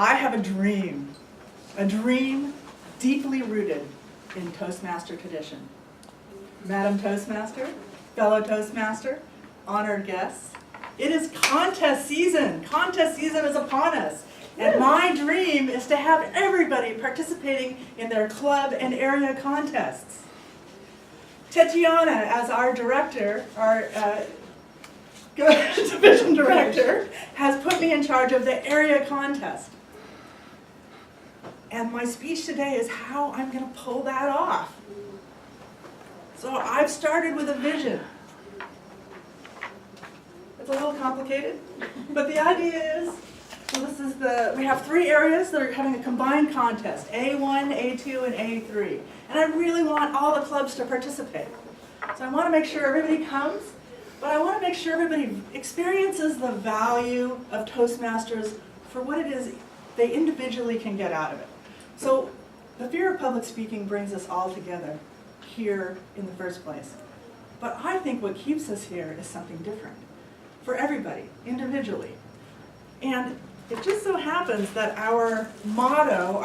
I have a dream deeply rooted in Toastmaster tradition. Madam Toastmaster, fellow Toastmaster, honored guests, it is contest season. Contest season is upon us. And my dream is to have everybody participating in their club and area contests. Tatiana, as our director, our division director, has put me in charge of the area contest. And my speech today is how I'm going to pull that off. So I've started with a vision. It's a little complicated, but the idea is, so this is we have 3 areas that are having a combined contest, A1, A2, and A3. And I really want all the clubs to participate. So I want to make sure everybody comes, but I want to make sure everybody experiences the value of Toastmasters for what it is they individually can get out of it. So the fear of public speaking brings us all together here in the first place. But I think what keeps us here is something different for everybody, individually. And it just so happens that our motto,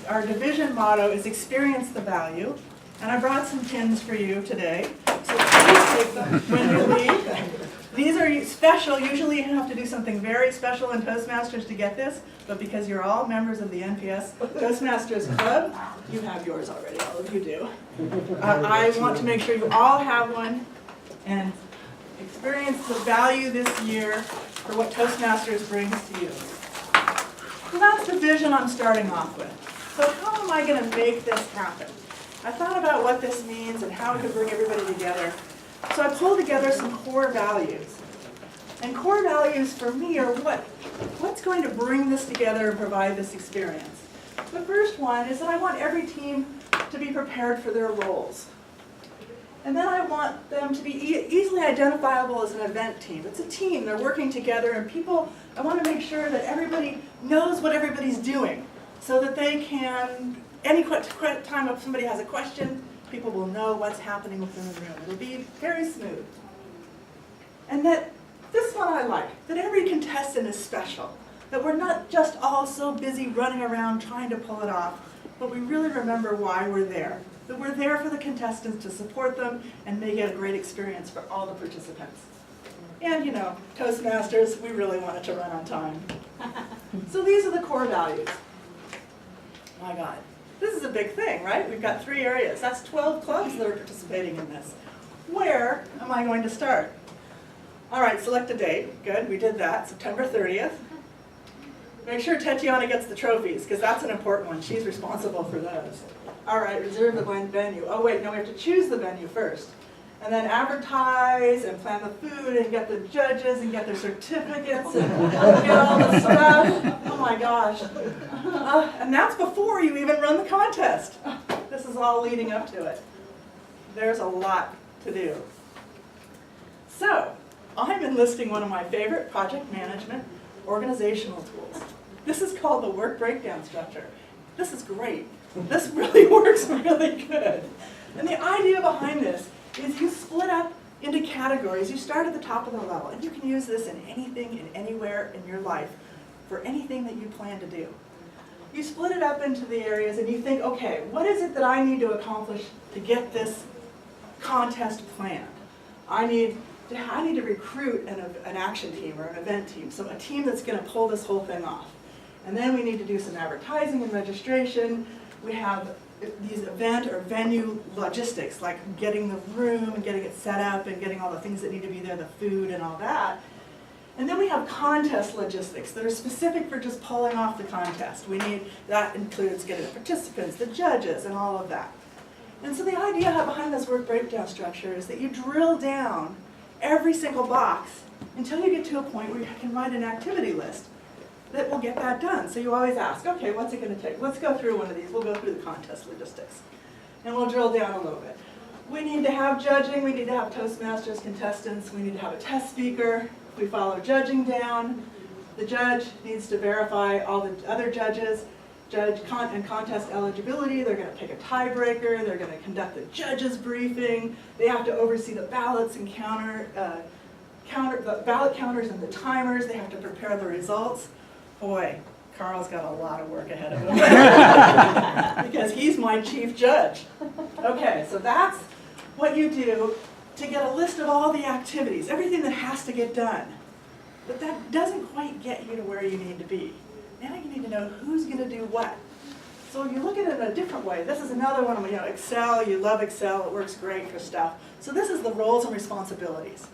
our division motto is experience the value. And I brought some pins for you today, so please take them when you leave. These are special. Usually you have to do something very special in Toastmasters to get this, but because you're all members of the NPS Toastmasters Club, you have yours already, all of you do. I want to make sure you all have one and experience the value this year for what Toastmasters brings to you. So that's the vision I'm starting off with. So how am I going to make this happen? I thought about what this means and how I could bring everybody together. So I pulled together some core values. And core values for me are what's going to bring this together and provide this experience. The first one is that I want every team to be prepared for their roles. And then I want them to be easily identifiable as an event team. It's a team, they're working together, and I want to make sure that everybody knows what everybody's doing so that they can, any time if somebody has a question, people will know what's happening within the room. It'll be very smooth. And that this one I like, that every contestant is special, that we're not just all so busy running around trying to pull it off, but we really remember why we're there. That we're there for the contestants to support them and make it a great experience for all the participants. And you know, Toastmasters, we really want it to run on time. So these are the core values. My God, this is a big thing, right? We've got 3 areas. That's 12 clubs that are participating in this. Where am I going to start? All right, select a date. Good, we did that, September 30th. Make sure Tatiana gets the trophies, because that's an important one. She's responsible for those. All right, reserve the venue. Oh wait, no, we have to choose the venue first. And then advertise and plan the food and get the judges and get their certificates and get all the stuff. Oh my gosh. And that's before you even run the contest. This is all leading up to it. There's a lot to do. So, I'm enlisting one of my favorite project management organizational tools. This is called the work breakdown structure. This is great. This really works really good. And the idea behind this is you split up into categories. You start at the top of the level, and you can use this in anything and anywhere in your life for anything that you plan to do. You split it up into the areas and you think, okay, what is it that I need to accomplish to get this contest planned? I need to recruit an action team or an event team, so a team that's going to pull this whole thing off. And then we need to do some advertising and registration. We have these event or venue logistics, like getting the room and getting it set up and getting all the things that need to be there, the food and all that. And then we have contest logistics that are specific for just pulling off the contest. That includes getting the participants, the judges, and all of that. And so the idea behind this work breakdown structure is that you drill down every single box until you get to a point where you can write an activity list that will get that done. So you always ask, okay, what's it going to take? Let's go through one of these. We'll go through the contest logistics. And we'll drill down a little bit. We need to have judging. We need to have Toastmasters contestants. We need to have a test speaker. We follow judging down. The judge needs to verify all the other judges, judge and contest eligibility. They're going to pick a tiebreaker. They're going to conduct the judges briefing. They have to oversee the ballots and the ballot counters and the timers. They have to prepare the results. Boy, Carl's got a lot of work ahead of him because he's my chief judge. Okay, so that's what you do to get a list of all the activities, everything that has to get done. But that doesn't quite get you to where you need to be. Now you need to know who's going to do what. So you look at it in a different way. This is another one of, Excel, you love Excel, it works great for stuff. So this is the roles and responsibilities.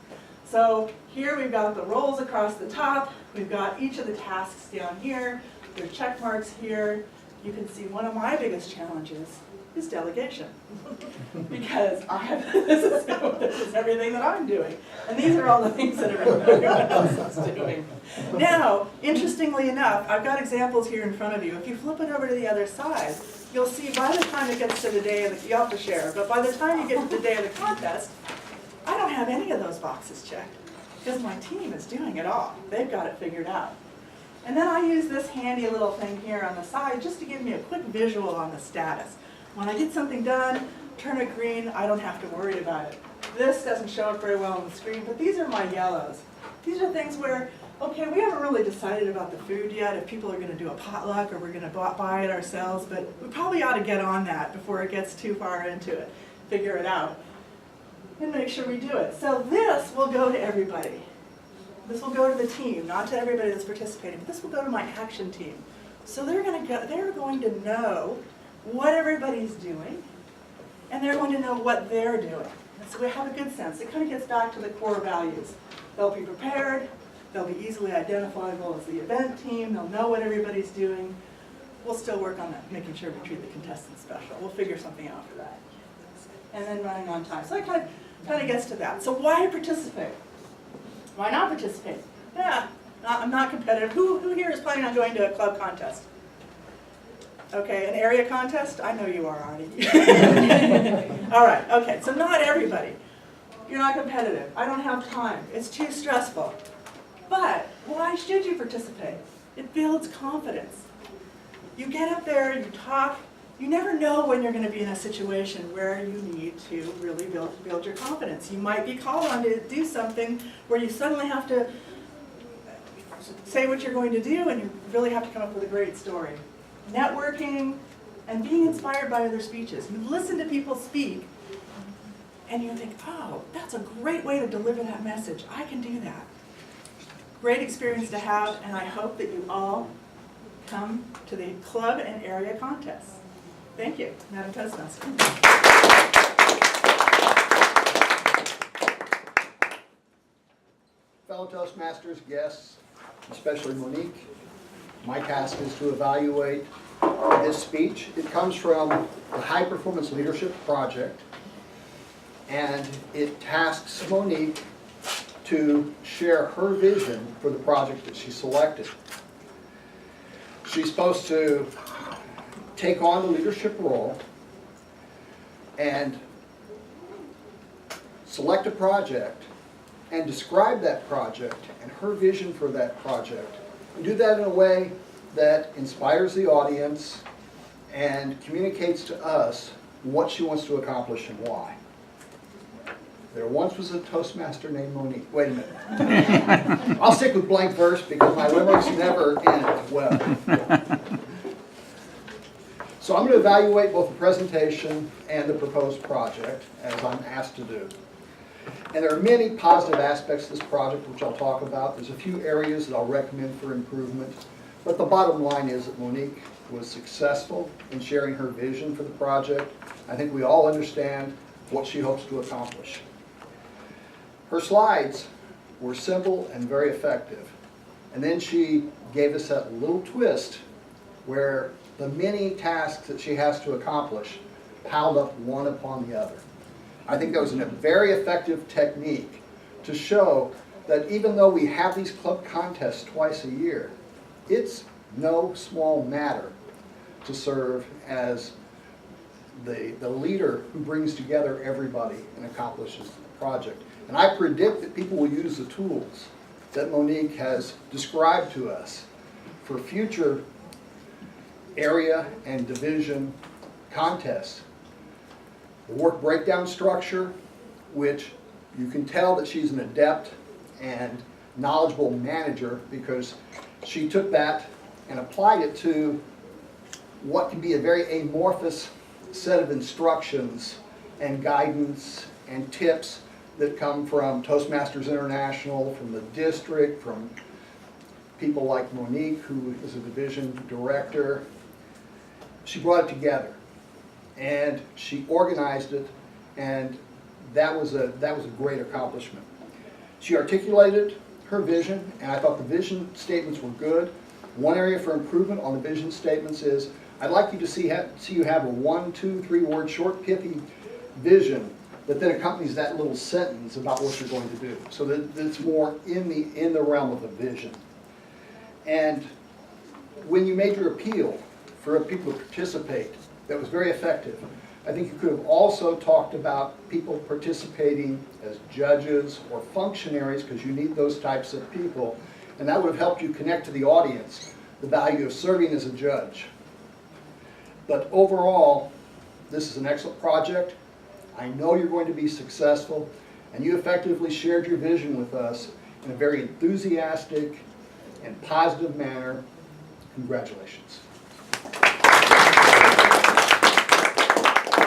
So here we've got the roles across the top, we've got each of the tasks down here, there's check marks here. You can see one of my biggest challenges is delegation. Because this is everything that I'm doing. And these are all the things that everyone else is doing. Now, interestingly enough, I've got examples here in front of you. If you flip it over to the other side, you'll see by the time it gets to the day of the, you have to share, but by the time you get to the day of the contest, I don't have any of those boxes checked because my team is doing it all. They've got it figured out. And then I use this handy little thing here on the side just to give me a quick visual on the status. When I get something done, turn it green, I don't have to worry about it. This doesn't show up very well on the screen, but these are my yellows. These are things where, okay, we haven't really decided about the food yet, if people are going to do a potluck or we're going to buy it ourselves, but we probably ought to get on that before it gets too far into it. Figure it out and make sure we do it. So this will go to everybody. This will go to the team, not to everybody that's participating, but this will go to my action team. So they're going to know what everybody's doing, and they're going to know what they're doing. And so we have a good sense. It kind of gets back to the core values. They'll be prepared, they'll be easily identifiable as the event team, they'll know what everybody's doing. We'll still work on that, making sure we treat the contestants special. We'll figure something out for that. And then running on time. So that kind of gets to that. So why participate? Why not participate? Yeah, I'm not competitive. Who here is planning on going to a club contest? Okay, an area contest? I know you are, Arnie. All right, okay, so not everybody. You're not competitive. I don't have time. It's too stressful. But why should you participate? It builds confidence. You get up there, you talk. You never know when you're going to be in a situation where you need to really build your confidence. You might be called on to do something where you suddenly have to say what you're going to do, and you really have to come up with a great story. Networking and being inspired by other speeches. You listen to people speak and you think, oh, that's a great way to deliver that message. I can do that. Great experience to have, and I hope that you all come to the club and area contests. Thank you, Madam Toastmaster. Fellow Toastmasters, guests, especially Monique, my task is to evaluate this speech. It comes from the High Performance Leadership Project, and it tasks Monique to share her vision for the project that she selected. She's supposed to take on the leadership role and select a project and describe that project and her vision for that project. And do that in a way that inspires the audience and communicates to us what she wants to accomplish and why. There once was a Toastmaster named Monique. Wait a minute. I'll stick with blank verse because my limericks never end well. So I'm going to evaluate both the presentation and the proposed project, as I'm asked to do. And there are many positive aspects of this project which I'll talk about. There's a few areas that I'll recommend for improvement. But the bottom line is that Monique was successful in sharing her vision for the project. I think we all understand what she hopes to accomplish. Her slides were simple and very effective. And then she gave us that little twist where the many tasks that she has to accomplish piled up one upon the other. I think that was a very effective technique to show that even though we have these club contests twice a year, it's no small matter to serve as the leader who brings together everybody and accomplishes the project. And I predict that people will use the tools that Monique has described to us for future area and division contests. The work breakdown structure, which you can tell that she's an adept and knowledgeable manager because she took that and applied it to what can be a very amorphous set of instructions and guidance and tips that come from Toastmasters International, from the district, from people like Monique, who is a division director. She brought it together and she organized it, and that was a great accomplishment. She articulated her vision, and I thought the vision statements were good. One area for improvement on the vision statements is, I'd like you to see you have a 1, 2, 3 word short, pithy vision that then accompanies that little sentence about what you're going to do, so that it's more in the realm of a vision. And when you made your appeal for people to participate, that was very effective. I think you could have also talked about people participating as judges or functionaries, because you need those types of people, and that would have helped you connect to the audience the value of serving as a judge. But overall, this is an excellent project. I know you're going to be successful, and you effectively shared your vision with us in a very enthusiastic and positive manner. Congratulations.